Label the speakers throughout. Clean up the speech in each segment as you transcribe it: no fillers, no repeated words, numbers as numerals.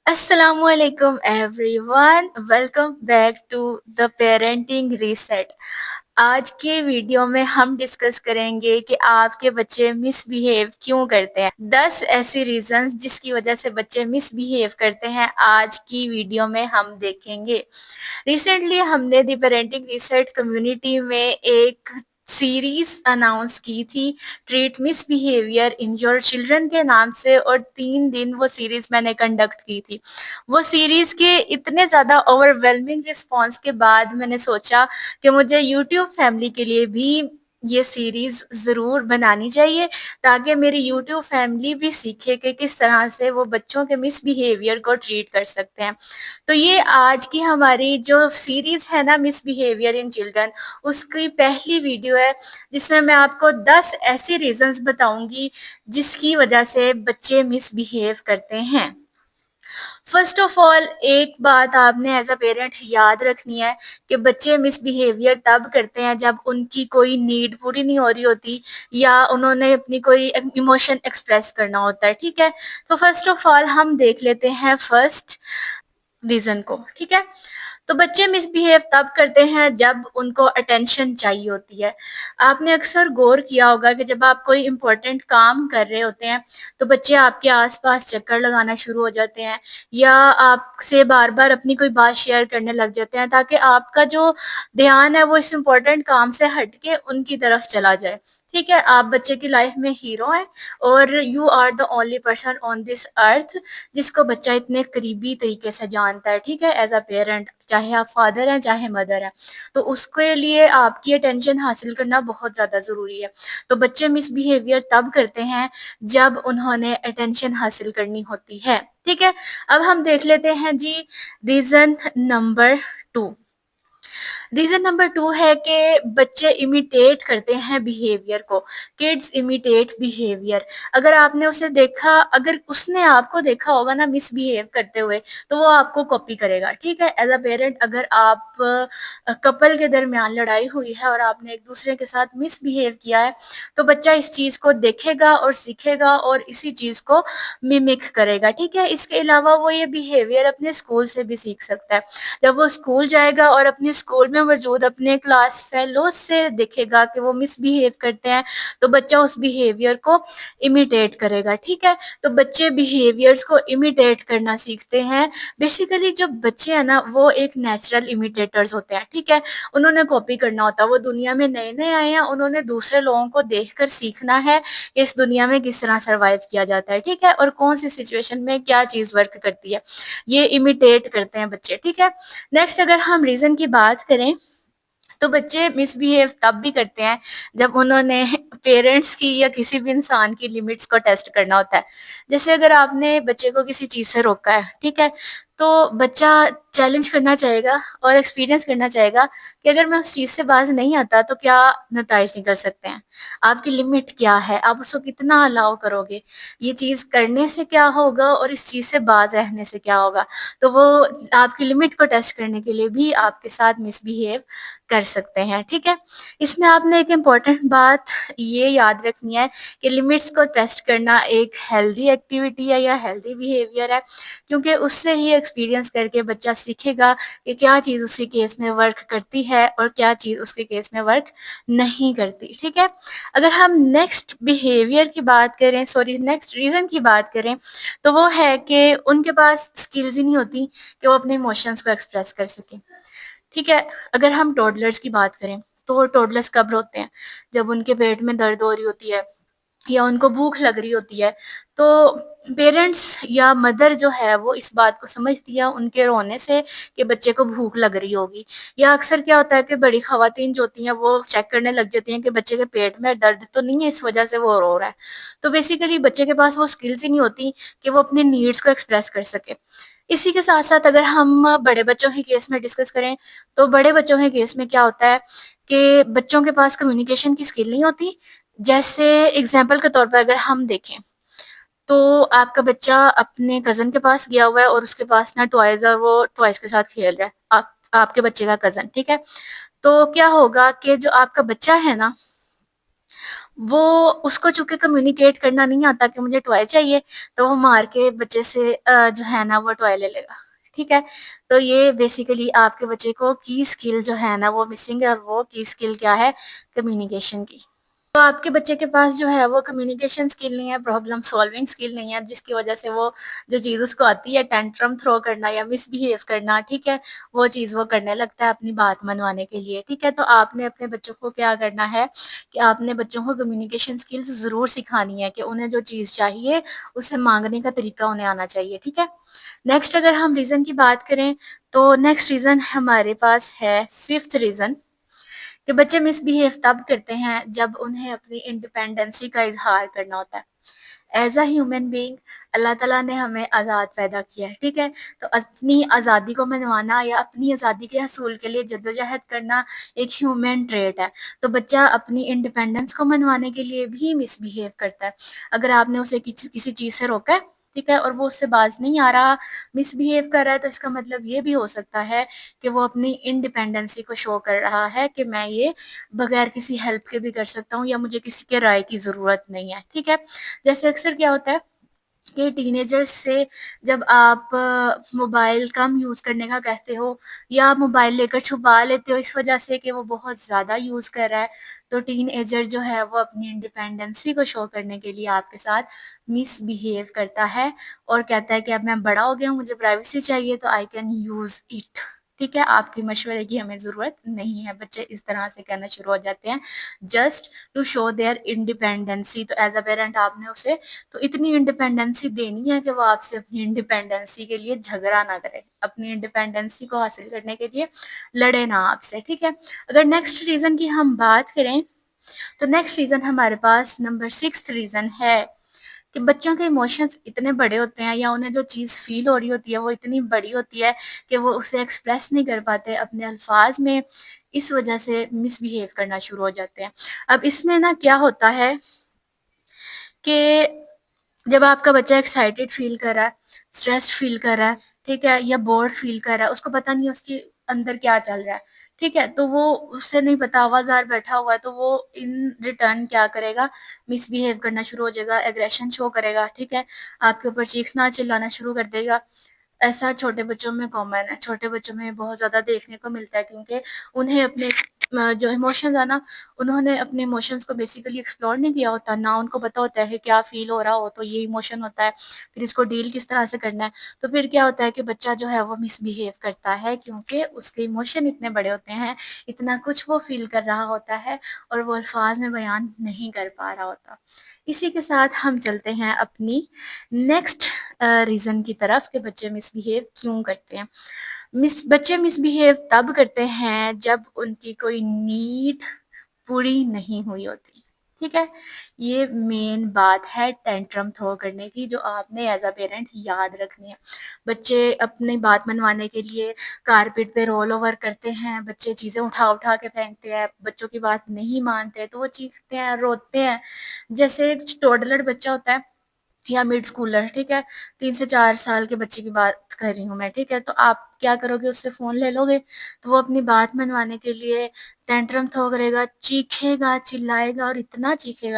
Speaker 1: السلام علیکم everyone, welcome back to the parenting reset. آج کے ویڈیو میں ہم ڈسکس کریں گے کہ آپ کے بچے مس بیہیو کیوں کرتے ہیں۔ 10 ایسی ریزنز جس کی وجہ سے بچے مس بیہیو کرتے ہیں آج کی ویڈیو میں ہم دیکھیں گے۔ ریسنٹلی ہم نے دی پیرنٹنگ ریسیٹ کمیونٹی میں ایک سیریز اناؤنس کی تھی، treat misbehaviour in your children کے نام سے، اور 3 دن وہ سیریز میں نے کنڈکٹ کی تھی۔ وہ سیریز کے اتنے زیادہ اوور ویلمنگ رسپانس کے بعد میں نے سوچا کہ مجھے یوٹیوب فیملی کے لیے بھی یہ سیریز ضرور بنانی چاہیے، تاکہ میری یوٹیوب فیملی بھی سیکھے کہ کس طرح سے وہ بچوں کے مس بیہیویئر کو ٹریٹ کر سکتے ہیں۔ تو یہ آج کی ہماری جو سیریز ہے نا، مس بیہیویئر ان چلڈرن، اس کی پہلی ویڈیو ہے، جس میں آپ کو 10 ایسی ریزنز بتاؤں گی جس کی وجہ سے بچے مس بیہیو کرتے ہیں۔ فرسٹ آف آل، ایک بات آپ نے ایز اے پیرنٹ یاد رکھنی ہے کہ بچے مس بیہیویئر تب کرتے ہیں جب ان کی کوئی نیڈ پوری نہیں ہو رہی ہوتی، یا انہوں نے اپنی کوئی ایموشن ایکسپریس کرنا ہوتا ہے، ٹھیک ہے۔ تو فرسٹ آف آل ہم دیکھ لیتے ہیں فرسٹ ریزن کو، ٹھیک ہے۔ تو بچے مس بیہیو تب کرتے ہیں جب ان کو اٹینشن چاہیے ہوتی ہے۔ آپ نے اکثر غور کیا ہوگا کہ جب آپ کوئی امپورٹنٹ کام کر رہے ہوتے ہیں تو بچے آپ کے آس پاس چکر لگانا شروع ہو جاتے ہیں، یا آپ سے بار بار اپنی کوئی بات شیئر کرنے لگ جاتے ہیں، تاکہ آپ کا جو دھیان ہے وہ اس امپورٹنٹ کام سے ہٹ کے ان کی طرف چلا جائے، ٹھیک ہے۔ آپ بچے کی لائف میں ہیرو ہیں، اور you are the only person on this earth جس کو بچہ اتنے قریبی طریقے سے جانتا ہے، ٹھیک ہے، ایز اے پیرنٹ، چاہے آپ فادر ہیں چاہے مدر ہیں، تو اس کے لیے آپ کی اٹینشن حاصل کرنا بہت زیادہ ضروری ہے۔ تو بچے مس بیہیویئر تب کرتے ہیں جب انہوں نے اٹینشن حاصل کرنی ہوتی ہے، ٹھیک ہے۔ اب ہم دیکھ لیتے ہیں جی ریزن نمبر 2۔ ریزن نمبر 2 ہے کہ بچے امیٹیٹ کرتے ہیں بیہیویئر کو۔ Kids imitate behaviour. اگر آپ نے اسے دیکھا، اگر اس نے آپ کو دیکھا ہوگا نا مس بیہیو کرتے ہوئے، تو وہ آپ کو کاپی کرے گا، ٹھیک ہے۔ ایز اے پیرنٹ، اگر آپ کپل کے درمیان لڑائی ہوئی ہے اور آپ نے ایک دوسرے کے ساتھ مس بیہیو کیا ہے، تو بچہ اس چیز کو دیکھے گا اور سیکھے گا اور اسی چیز کو میمک کرے گا، ٹھیک ہے۔ اس کے علاوہ وہ یہ بیہیویئر اپنے اسکول سے بھی سیکھ سکتا ہے۔ جب وہ اسکول جائے گا اور اپنے اسکول میں موجود اپنے کلاس فیلوز سے دیکھے گا کہ وہ مس بیہیو کرتے ہیں، تو بچہ اس بیہیویئر کو امیٹیٹ کرے گا، ٹھیک ہے۔ تو بچے بیہیویئرز کو امیٹیٹ کرنا سیکھتے ہیں۔ بیسیکلی جو بچے ہیں نا، وہ ایک نیچرل امیٹیٹرز ہوتے ہیں، ٹھیک ہے۔ انہوں نے کاپی کرنا ہوتا ہے، وہ دنیا میں نئے نئے آئے ہیں، انہوں نے دوسرے لوگوں کو دیکھ کر سیکھنا ہے کہ اس دنیا میں کس طرح سروائیو کیا جاتا ہے، ٹھیک ہے، اور کون سی سچویشن میں کیا چیز ورک کرتی ہے۔ یہ امیٹیٹ کرتے ہیں بچے، ٹھیک ہے۔ نیکسٹ، اگر ہم ریزن کی بات کریں تو بچے مس بیہیو تب بھی کرتے ہیں جب انہوں نے پیرنٹس کی یا کسی بھی انسان کی لمٹس کو ٹیسٹ کرنا ہوتا ہے۔ جیسے اگر آپ نے بچے کو کسی چیز سے روکا ہے، ٹھیک ہے، تو بچہ چیلنج کرنا چاہے گا اور ایکسپیرینس کرنا چاہے گا کہ اگر میں اس چیز سے باز نہیں آتا تو کیا نتائج نکل سکتے ہیں، آپ کی لمٹ کیا ہے، آپ اس کو کتنا الاؤ کرو گے، یہ چیز کرنے سے کیا ہوگا اور اس چیز سے باز رہنے سے کیا ہوگا۔ تو وہ آپ کی لمٹ کو ٹیسٹ کرنے کے لیے بھی آپ کے ساتھ مس بیہیو کر سکتے ہیں، ٹھیک ہے۔ اس میں آپ نے ایک امپورٹنٹ بات یہ یاد رکھنی ہے کہ لمٹس کو ٹیسٹ کرنا ایک ہیلدی ایکٹیویٹی ہے یا ہیلدی بیہیویئر ہے، کیونکہ اس سے ہی ایکسپیرینس کر کے بچہ سیکھے گا کہ کیا چیز اس کے کیس میں ورک کرتی ہے اور کیا چیز اس کے کیس میں ورک نہیں کرتی، ٹھیک ہے۔ اگر ہم نیکسٹ بیہیویئر کی بات کریں، نیکسٹ ریزن کی بات کریں، تو وہ ہے کہ ان کے پاس اسکلز ہی نہیں ہوتی کہ وہ اپنے ایموشنس کو ایکسپریس کر سکیں، ٹھیک ہے۔ اگر ہم ٹوڈلرز کی بات کریں تو وہ ٹوڈلرز کب روتے ہیں؟ جب ان کے پیٹ میں درد ہو رہی ہوتی ہے یا ان کو بھوک لگ رہی ہوتی ہے، تو پیرنٹس یا مدر جو ہے وہ اس بات کو سمجھتی ہے ان کے رونے سے کہ بچے کو بھوک لگ رہی ہوگی، یا اکثر کیا ہوتا ہے کہ بڑی خواتین جو ہوتی ہیں وہ چیک کرنے لگ جاتی ہیں کہ بچے کے پیٹ میں درد تو نہیں ہے، اس وجہ سے وہ رو رہا ہے۔ تو بیسیکلی بچے کے پاس وہ اسکلز ہی نہیں ہوتی کہ وہ اپنے نیڈس کو ایکسپریس کر سکے۔ اسی کے ساتھ ساتھ اگر ہم بڑے بچوں کے کیس میں ڈسکس کریں تو بڑے بچوں کے کیس میں کیا ہوتا ہے کہ بچوں کے پاس کمیونیکیشن کی اسکل نہیں ہوتی۔ جیسے اگزامپل کے طور پر اگر ہم دیکھیں تو آپ کا بچہ اپنے کزن کے پاس گیا ہوا ہے اور اس کے پاس نا ٹوائز ہے، وہ ٹوائز کے ساتھ کھیل رہا ہے، آپ کے بچے کا کزن، ٹھیک ہے۔ تو کیا ہوگا کہ جو آپ کا بچہ ہے نا، وہ اس کو چونکہ کمیونیکیٹ کرنا نہیں آتا کہ مجھے ٹوائے چاہیے، تو وہ مار کے بچے سے جو ہے نا وہ ٹوائے لے لے گا، ٹھیک ہے۔ تو یہ بیسیکلی آپ کے بچے کو کی اسکل جو ہے نا وہ مسنگ ہے، اور وہ کی اسکل کیا ہے؟ کمیونیکیشن کی۔ تو آپ کے بچے کے پاس جو ہے وہ کمیونیکیشن اسکل نہیں ہے، پرابلم سالونگ اسکل نہیں ہے، جس کی وجہ سے وہ جو چیز اس کو آتی ہے ٹینٹرم تھرو کرنا یا مس بیہیو کرنا، ٹھیک ہے، وہ چیز وہ کرنے لگتا ہے اپنی بات منوانے کے لیے، ٹھیک ہے۔ تو آپ نے اپنے بچوں کو کیا کرنا ہے کہ آپ نے بچوں کو کمیونیکیشن اسکلز ضرور سکھانی ہے کہ انہیں جو چیز چاہیے اسے مانگنے کا طریقہ انہیں آنا چاہیے، ٹھیک ہے۔ نیکسٹ اگر ہم ریزن کی بات کریں تو نیکسٹ ریزن ہمارے پاس ہے ففتھ ریزن، کہ بچے مس بہیو تب کرتے ہیں جب انہیں اپنی انڈیپینڈنسی کا اظہار کرنا ہوتا ہے۔ ایز اے ہیومن بینگ اللہ تعالیٰ نے ہمیں آزاد پیدا کیا ہے، ٹھیک ہے۔ تو اپنی آزادی کو منوانا یا اپنی آزادی کے حصول کے لیے جدوجہد کرنا ایک ہیومن ٹریٹ ہے۔ تو بچہ اپنی انڈیپینڈنس کو منوانے کے لیے بھی مس بہیو کرتا ہے۔ اگر آپ نے اسے کسی چیز سے روکا ہے، ٹھیک ہے، اور وہ اس سے باز نہیں آ رہا، مس بہیو کر رہا ہے، تو اس کا مطلب یہ بھی ہو سکتا ہے کہ وہ اپنی انڈیپینڈنسی کو شو کر رہا ہے کہ میں یہ بغیر کسی ہیلپ کے بھی کر سکتا ہوں، یا مجھے کسی کے رائے کی ضرورت نہیں ہے، ٹھیک ہے۔ جیسے اکثر کیا ہوتا ہے کہ ٹین ایجرز سے جب آپ موبائل کم یوز کرنے کا کہتے ہو یا موبائل لے کر چھپا لیتے ہو اس وجہ سے کہ وہ بہت زیادہ یوز کر رہا ہے، تو ٹین ایجر جو ہے وہ اپنی انڈیپینڈنسی کو شو کرنے کے لیے آپ کے ساتھ مس بیہیو کرتا ہے اور کہتا ہے کہ اب میں بڑا ہو گیا ہوں، مجھے پرائیویسی چاہیے، تو آئی کین یوز اٹ، ٹھیک ہے۔ آپ کی مشورے کی ہمیں ضرورت نہیں ہے، بچے اس طرح سے کہنا شروع ہو جاتے ہیں just to show their independency. تو ایز اے پیرنٹ آپ نے اسے تو اتنی انڈیپینڈنسی دینی ہے کہ وہ آپ سے اپنی انڈیپینڈنسی کے لیے جھگڑا نہ کرے، اپنی انڈیپینڈنسی کو حاصل کرنے کے لیے لڑے نہ آپ سے، ٹھیک ہے۔ اگر نیکسٹ ریزن کی ہم بات کریں تو نیکسٹ ریزن ہمارے پاس نمبر 6 ریزن ہے کہ بچوں کے ایموشنز اتنے بڑے ہوتے ہیں یا انہیں جو چیز فیل ہو رہی ہوتی ہے وہ اتنی بڑی ہوتی ہے کہ وہ اسے ایکسپریس نہیں کر پاتے اپنے الفاظ میں، اس وجہ سے مس بیہیو کرنا شروع ہو جاتے ہیں۔ اب اس میں نا کیا ہوتا ہے کہ جب آپ کا بچہ ایکسائٹیڈ فیل کر رہا ہے، اسٹریسڈ فیل کر رہا ہے، ٹھیک ہے، یا بورڈ فیل کر رہا ہے، اس کو پتہ نہیں اس کے اندر کیا چل رہا ہے، ٹھیک ہے، تو وہ اس سے نہیں پتا، آوازار بیٹھا ہوا ہے، تو وہ ان ریٹرن کیا کرے گا؟ مس بیہیو کرنا شروع ہو جائے گا، ایگریشن شو کرے گا، ٹھیک ہے، آپ کے اوپر چیخنا چلانا شروع کر دے گا۔ ایسا چھوٹے بچوں میں کامن ہے، چھوٹے بچوں میں بہت زیادہ دیکھنے کو ملتا ہے، کیونکہ انہیں اپنے جو ایموشنز ہیں نا، انہوں نے اپنے ایموشنز کو بیسیکلی ایکسپلور نہیں کیا ہوتا، نہ ان کو پتہ ہوتا ہے کہ کیا فیل ہو رہا ہو تو یہ ایموشن ہوتا ہے، پھر اس کو ڈیل کس طرح سے کرنا ہے۔ تو پھر کیا ہوتا ہے کہ بچہ جو ہے وہ مس بیہیو کرتا ہے، کیونکہ اس کے ایموشن اتنے بڑے ہوتے ہیں، اتنا کچھ وہ فیل کر رہا ہوتا ہے اور وہ الفاظ میں بیان نہیں کر پا رہا ہوتا۔ اسی کے ساتھ ہم چلتے ہیں اپنی نیکسٹ ریزن کی طرف کہ بچے مس بیہیو کیوں کرتے ہیں۔ بچے مس بیہیو تب کرتے ہیں جب ان کی کوئی نیڈ پوری نہیں ہوئی ہوتی، ٹھیک ہے۔ یہ مین بات ہے ٹینٹرم تھرو کرنے کی، جو آپ نے ایز اے پیرنٹ یاد رکھنی ہے۔ بچے اپنی بات منوانے کے لیے کارپیٹ پہ رول اوور کرتے ہیں، بچے چیزیں اٹھا اٹھا کے پھینکتے ہیں، بچوں کی بات نہیں مانتے تو وہ چیختے ہیں، روتے ہیں۔ جیسے ایک ٹوڈلر بچہ ہوتا ہے یا مڈ اسکولر، ٹھیک ہے، 3 سے 4 سال کے بچے کی بات کر رہی ہوں میں، ٹھیک ہے، تو آپ کیا کرو گے؟ اس سے فون لے لو گے تو وہ اپنی بات منوانے کے لیے ٹینٹرم تھرو کرے گا، چیخے گا، چلائے گا، اور اتنا چیخے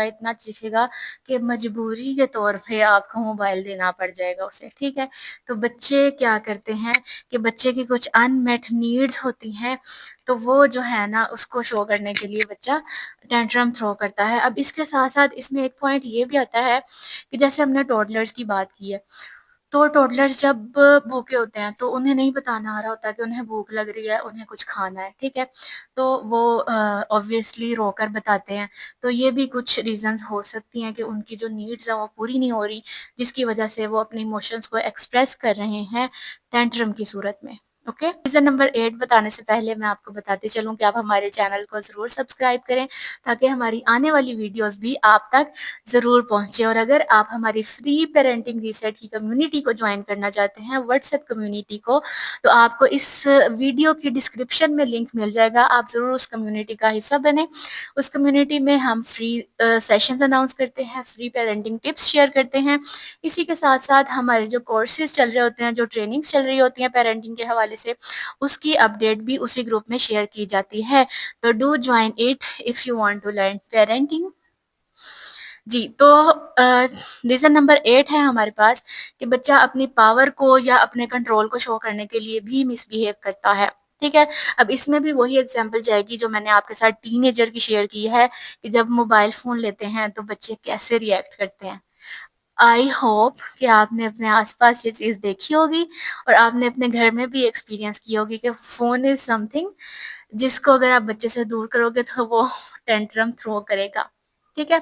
Speaker 1: گا کہ مجبوری کے طور پہ آپ کو موبائل دینا پڑ جائے گا اسے، ٹھیک ہے۔ تو بچے کیا کرتے ہیں کہ بچے کی کچھ ان میٹ نیڈز ہوتی ہیں، تو وہ جو ہے نا اس کو شو کرنے کے لیے بچہ ٹینٹرم تھرو کرتا ہے۔ اب اس کے ساتھ ساتھ اس میں ایک پوائنٹ یہ بھی آتا ہے کہ جیسے ہم نے ٹوڈلرز کی بات کی ہے، تو ٹوڈلرز جب بھوکے ہوتے ہیں تو انہیں نہیں بتانا آ رہا ہوتا کہ انہیں بھوک لگ رہی ہے، انہیں کچھ کھانا ہے، ٹھیک ہے، تو وہ obviously رو کر بتاتے ہیں۔ تو یہ بھی کچھ ریزنز ہو سکتی ہیں کہ ان کی جو نیڈز ہیں وہ پوری نہیں ہو رہی، جس کی وجہ سے وہ اپنے ایموشنز کو ایکسپریس کر رہے ہیں ٹینٹرم کی صورت میں، اوکے۔ ریزن نمبر 8 بتانے سے پہلے میں آپ کو بتاتی چلوں کہ آپ ہمارے چینل کو ضرور سبسکرائب کریں تاکہ ہماری آنے والی ویڈیوز بھی آپ تک ضرور پہنچے، اور اگر آپ ہماری فری پیرنٹنگ ریسیٹ کی کمیونٹی کو جوائن کرنا چاہتے ہیں، واٹس ایپ کمیونٹی کو، تو آپ کو اس ویڈیو کی ڈسکرپشن میں لنک مل جائے گا، آپ ضرور اس کمیونٹی کا حصہ بنیں۔ اس کمیونٹی میں ہم فری سیشنز اناؤنس کرتے ہیں، فری پیرنٹنگ ٹپس شیئر کرتے ہیں، اسی کے ساتھ ساتھ ہمارے جو کورسز چل رہے ہوتے ہیں، جو ٹریننگز چل رہی ہوتی ہیں پیرنٹنگ کے حوالے سے، اس کی اپڈیٹ بھی اسی گروپ میں شیئر کی جاتی ہے۔ تو do join it if you want to learn parenting. جی تو ریزن نمبر 8 ہے ہمارے پاس کہ بچہ اپنی پاور کو یا اپنے کنٹرول کو شو کرنے کے لیے بھی مس بہیو کرتا ہے. ٹھیک ہے. اب اس میں بھی وہی ایگزامپل جائے گی جو میں نے آپ کے ساتھ ٹین ایجر کی شیئر کی ہے کہ جب موبائل فون لیتے ہیں تو بچے کیسے ریئیکٹ کرتے ہیں. آئی ہوپ کہ آپ نے اپنے آس پاس یہ چیز دیکھی ہوگی اور آپ نے اپنے گھر میں بھی ایکسپیرینس کی ہوگی کہ فون از سم تھنگ جس کو اگر آپ بچے سے دور کرو گے تو وہ ٹینٹرم تھرو کرے گا. ٹھیک ہے.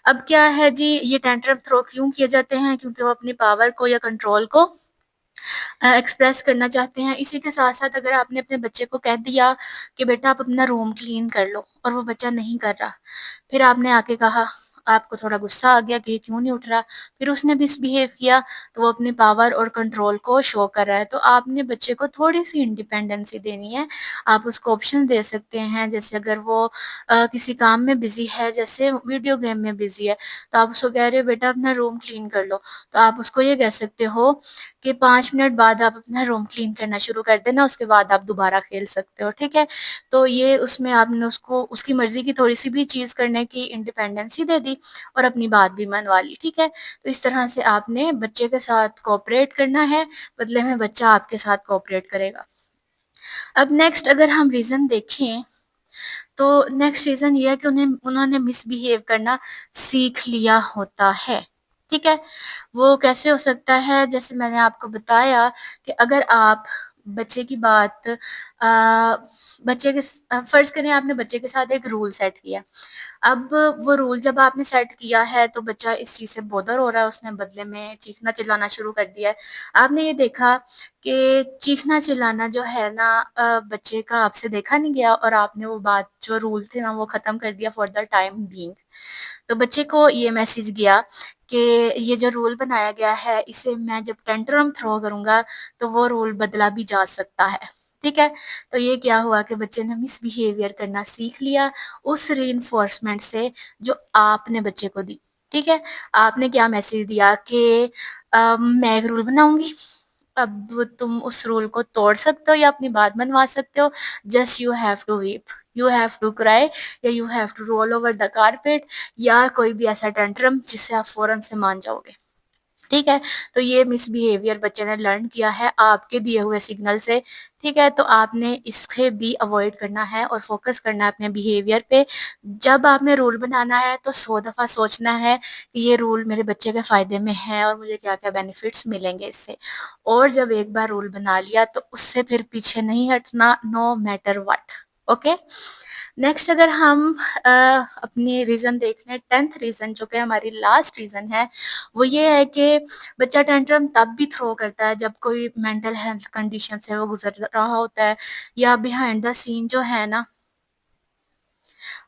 Speaker 1: اب کیا ہے جی، یہ ٹینٹرم تھرو کیوں کیے جاتے ہیں؟ کیونکہ وہ اپنی پاور کو یا کنٹرول کو ایکسپریس کرنا چاہتے ہیں. اسی کے ساتھ ساتھ اگر آپ نے اپنے بچے کو کہہ دیا کہ بیٹا آپ اپنا روم کلین کر لو اور وہ بچہ نہیں کر رہا، پھر آپ نے آ کے کہا، آپ کو تھوڑا غصہ آ گیا کہ یہ کیوں نہیں اٹھ رہا، پھر اس نے مس بہیو کیا تو وہ اپنی پاور اور کنٹرول کو شو کر رہا ہے. تو آپ نے بچے کو تھوڑی سی انڈیپینڈنسی دینی ہے. آپ اس کو آپشن دے سکتے ہیں، جیسے اگر وہ کسی کام میں بزی ہے، جیسے ویڈیو گیم میں بزی ہے، تو آپ اس کو کہہ رہے ہو بیٹا اپنا روم کلین کر لو، تو آپ اس کو یہ کہہ سکتے ہو کہ 5 منٹ بعد آپ اپنا روم کلین کرنا شروع کر دینا، اس کے بعد آپ دوبارہ کھیل سکتے ہو. ٹھیک ہے. تو یہ اس میں آپ نے اس کو اس کی مرضی کی تھوڑی سی بھی چیز کرنے کی انڈیپینڈنسی دے دی اور اپنی بات بھی منوا لی. ٹھیک ہے. تو اس طرح سے آپ نے بچے کے ساتھ کوآپریٹ کرنا ہے، بدلے میں بچہ آپ کے ساتھ کوآپریٹ کرے گا. اب نیکسٹ اگر ہم ریزن دیکھیں تو نیکسٹ ریزن یہ ہے کہ انہوں نے مس بہیو کرنا سیکھ لیا ہوتا ہے. ٹھیک ہے. وہ کیسے ہو سکتا ہے؟ جیسے میں نے آپ کو بتایا کہ اگر آپ بچے کی بات بچے کے فرض کریں آپ نے بچے کے ساتھ ایک رول سیٹ کیا. اب وہ رول جب آپ نے سیٹ کیا ہے تو بچہ اس چیز سے بودر ہو رہا ہے، اس نے بدلے میں چیخنا چلانا شروع کر دیا ہے. آپ نے یہ دیکھا کہ چیخنا چلانا جو ہے نا بچے کا آپ سے دیکھا نہیں گیا اور آپ نے وہ بات جو رول تھے نا وہ ختم کر دیا فار دا ٹائم بینگ. تو بچے کو یہ میسج گیا کہ یہ جو رول بنایا گیا ہے اسے میں جب ٹینٹرم تھرو کروں گا تو وہ رول بدلا بھی جا سکتا ہے. ٹھیک ہے. تو یہ کیا ہوا کہ بچے نے مس بیہیویئر کرنا سیکھ لیا اس ری انفورسمنٹ سے جو آپ نے بچے کو دی. ٹھیک ہے. آپ نے کیا میسج دیا کہ میں ایک رول بناؤں گی، اب تم اس رول کو توڑ سکتے ہو یا اپنی بات منوا سکتے ہو. Just you have to weep, you have to cry, یا you have to roll over the carpet, یا کوئی بھی ایسا ٹینٹرم جس سے آپ فوراً سے مان جاؤ گے. ٹھیک ہے. تو یہ مس بیہیویئر بچے نے لرن کیا ہے آپ کے دیے ہوئے سگنل سے. ٹھیک ہے. تو آپ نے اس سے بھی اوائڈ کرنا ہے اور فوکس کرنا ہے اپنے بیہیویئر پہ. جب آپ نے رول بنانا ہے تو 100 دفعہ سوچنا ہے کہ یہ رول میرے بچے کے فائدے میں ہے اور مجھے کیا کیا بینیفٹس ملیں گے اس سے. اور جب ایک بار رول بنا لیا تو اس سے پھر پیچھے نہیں ہٹنا، no matter what. Okay. Next اگر ہم اپنی ریزن دیکھ لیں، 10th ریزن جو کہ ہماری لاسٹ ریزن ہے، وہ یہ ہے کہ بچہ ٹینٹرم تب بھی تھرو کرتا ہے جب کوئی مینٹل ہیلتھ کنڈیشن سے وہ گزر رہا ہوتا ہے، یا بیہائنڈ دا سین جو ہے نا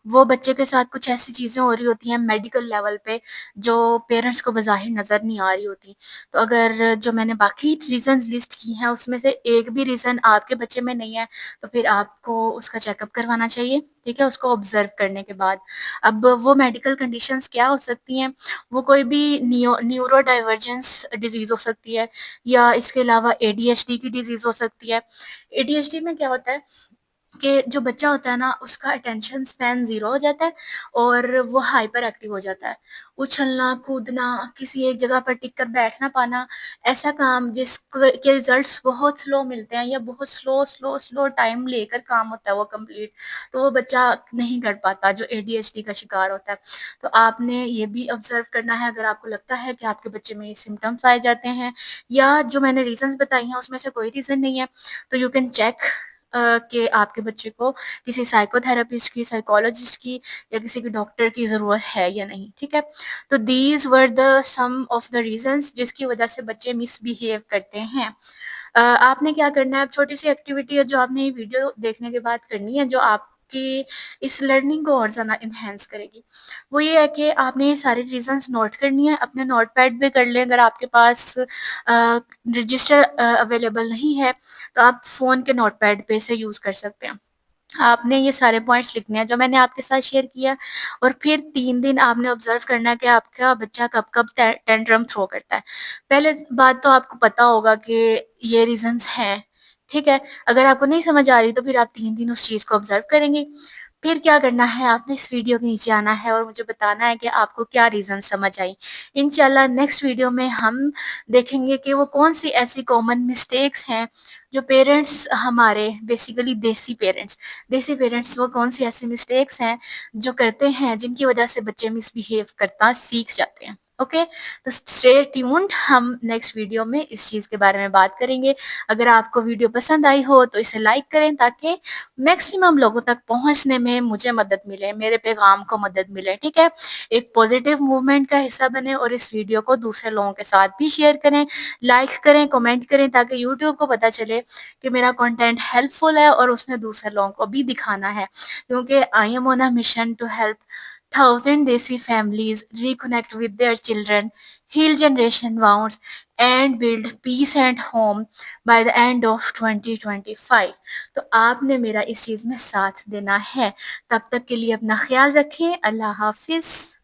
Speaker 1: وہ بچے کے ساتھ کچھ ایسی چیزیں ہو رہی ہوتی ہیں میڈیکل لیول پہ جو پیرنٹس کو بظاہر نظر نہیں آ رہی ہوتی. تو اگر جو میں نے باقی ریزنز لسٹ کی ہیں اس میں سے ایک بھی ریزن آپ کے بچے میں نہیں ہے تو پھر آپ کو اس کا چیک اپ کروانا چاہیے. ٹھیک ہے. اس کو آبزرو کرنے کے بعد اب وہ میڈیکل کنڈیشنز کیا ہو سکتی ہیں؟ وہ کوئی بھی نیورو ڈائیورجنس ڈیزیز ہو سکتی ہے، یا اس کے علاوہ اے ڈی ایچ ڈی کی ڈیزیز ہو سکتی ہے. اے ڈی ایچ ڈی میں کیا ہوتا ہے کہ جو بچہ ہوتا ہے نا اس کا اٹینشن اسپین 0 ہو جاتا ہے اور وہ ہائپر ایکٹیو ہو جاتا ہے. اچھلنا کودنا، کسی ایک جگہ پر ٹک کر بیٹھ نہ پانا، ایسا کام جس کے ریزلٹس بہت سلو ملتے ہیں یا بہت سلو ٹائم لے کر کام ہوتا ہے وہ کمپلیٹ، تو وہ بچہ نہیں کر پاتا جو اے ڈی ایچ ڈی کا شکار ہوتا ہے. تو آپ نے یہ بھی آبزرو کرنا ہے اگر آپ کو لگتا ہے کہ آپ کے بچے میں یہ سمٹمس پائے جاتے ہیں یا جو میں نے ریزنز بتائی ہیں اس میں سے کوئی ریزن نہیں ہے، تو یو کین چیک کہ آپ کے بچے کو کسی سائیکو تھراپسٹ کی، سائیکالوجسٹ کی یا کسی کی ڈاکٹر کی ضرورت ہے یا نہیں. ٹھیک ہے. تو these were the some of the reasons جس کی وجہ سے بچے مس بیہیو کرتے ہیں. آپ نے کیا کرنا ہے، اب چھوٹی سی ایکٹیویٹی ہے جو آپ نے یہ ویڈیو دیکھنے کے بعد کرنی ہے جو آپ کی اس لرننگ کو اور زیادہ انہینس کرے گی. وہ یہ ہے کہ آپ نے یہ ساری ریزنس نوٹ کرنی ہے، اپنے نوٹ پیڈ پہ کر لیں. اگر آپ کے پاس رجسٹر اویلیبل نہیں ہے تو آپ فون کے نوٹ پیڈ پہ سے یوز کر سکتے ہیں. آپ نے یہ سارے پوائنٹس لکھنے ہیں جو میں نے آپ کے ساتھ شیئر کیا، اور پھر 3 دن آپ نے آبزرو کرنا ہے کہ آپ کا بچہ کب کب ٹینٹرم تھرو کرتا ہے. پہلے بات تو آپ کو پتا ہوگا کہ یہ ریزنس ہیں. ٹھیک ہے. اگر آپ کو نہیں سمجھ آ رہی تو پھر آپ 3 دن اس چیز کو آبزرو کریں گے. پھر کیا کرنا ہے، آپ نے اس ویڈیو کے نیچے آنا ہے اور مجھے بتانا ہے کہ آپ کو کیا ریزن سمجھ آئی۔ انشاءاللہ نیکسٹ ویڈیو میں ہم دیکھیں گے کہ وہ کون سی ایسی کامن مسٹیکس ہیں جو پیرنٹس ہمارے بیسیکلی دیسی پیرنٹس وہ کون سی ایسی مسٹیکس ہیں جو کرتے ہیں جن کی وجہ سے بچے مس بیہیو کرتا سیکھ جاتے ہیں۔ اوکے، تو اسٹے ٹیونڈ، ہم نیکسٹ ویڈیو میں اس چیز کے بارے میں بات کریں گے۔ اگر آپ کو ویڈیو پسند آئی ہو تو اسے لائک کریں تاکہ میکسیمم لوگوں تک پہنچنے میں مجھے مدد ملے، میرے پیغام کو مدد ملے، ٹھیک ہے۔ ایک پازیٹیو موومنٹ کا حصہ بنے اور اس ویڈیو کو دوسرے لوگوں کے ساتھ بھی شیئر کریں، لائک کریں، کمنٹ کریں، تاکہ یوٹیوب کو پتہ چلے کہ میرا کنٹینٹ ہیلپ فل ہے اور اس نے دوسرے لوگوں کو بھی دکھانا ہے، کیونکہ I am on a mission to help thousand Desi families reconnect with their children, heal generation wounds, and build peace and home by the end of 2025۔ تو آپ نے میرا اس چیز میں ساتھ دینا ہے۔ تب تک کے لیے اپنا خیال رکھیں۔ اللہ حافظ۔